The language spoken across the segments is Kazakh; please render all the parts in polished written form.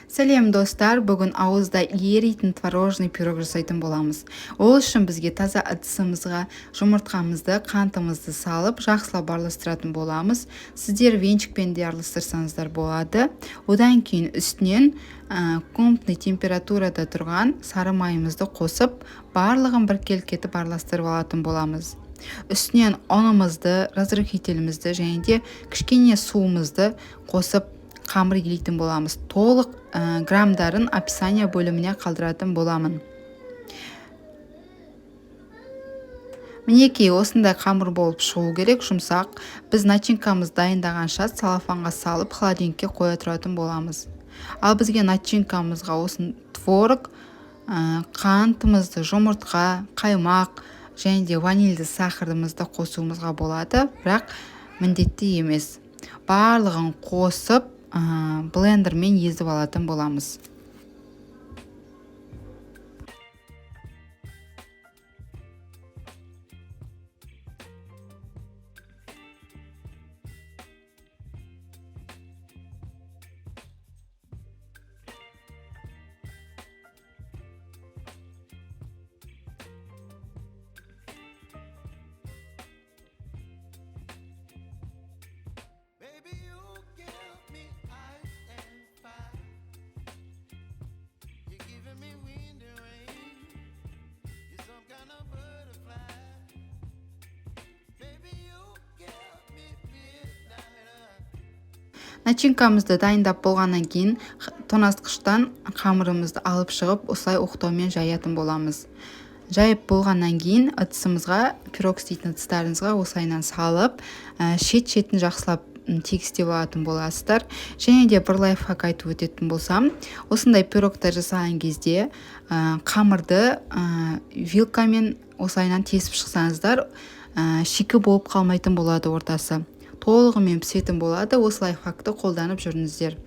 Сәлем достар, бүгін ауызда еритін творожный пирог жасайтын боламыз. Ол үшін бізге таза ыдысымызға жұмыртқамызды, қантымызды салып, жақсылап араластыратын боламыз. Сіздер венчикпен де араластырсаңыздар болады. Одан кейін үстінен комнатный температурада тұрған сары майымызды қосып, барлығын біркелкі етіп араластырып алатын боламыз. Үстінен ұнымызды, разрыхителімізді және де кішкене суымызды қосып қамыр елейтін боламыз. Толық граммдарын описание бөліміне қалдыратын боламын. Мінекей осындай қамыр болып шығу керек, жұмсақ. Біз начинкамыз дайындағанша салафанға салып холодильникке қоя тұратын боламыз. Ал бізге начинкамызға осын творог, қантымызды, жұмыртқа, қаймақ және де ванильді сахарымызды қосуымызға болады, бірақ міндетті емес. Барлығын қосып блендермен езіп алатын боламыз. Начинкамызды дайындап болғаннан кейін тоңазытқыштан қамырымызды алып шығып, осылай оқтаумен жаятын боламыз. Жайып болғаннан кейін ыдысымызға, пирог істейтін ыдыстарыңызға осылайынан салып, шет-шетін жақсылап тегістеп алатын боласыздар. Және де бір лайфхак айтып өтетін болсам, осындай пирогтар жасаған кезде қамырды вилкамен осылайынан тесіп шықсаңыздар, шикі болып қалмайтын болады ортасы. Толығымен пісетін болады, осы лайфхакты қолданып жүріңіздер.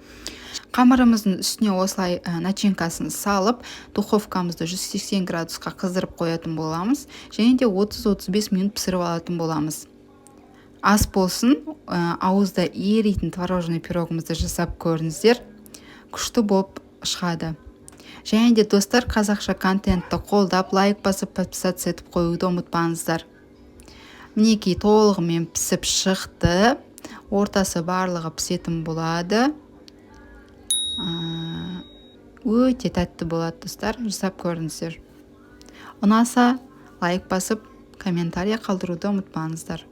Қамырымыздың үстіне осылай начинкасын салып, духовкамызды 180 градусқа қыздырып қоятын боламыз, және де 30-35 минут пісіріп алатын боламыз. Ас болсын, ауызда еритін творожный пирогымызды жасап көріңіздер, күшті болып шығады. Және де достар, қазақша контентті қолдап, лайк басып, подписаться етіп қоюды ұмытпаңыздар. Мінекей толығымен пісіп шықты, ортасы барлығы пісетін болады. Өте тәтті болады достар, жасап көріңіздер. Ұнаса лайк басып, комментария қалдыруды ұмытпаңыздар.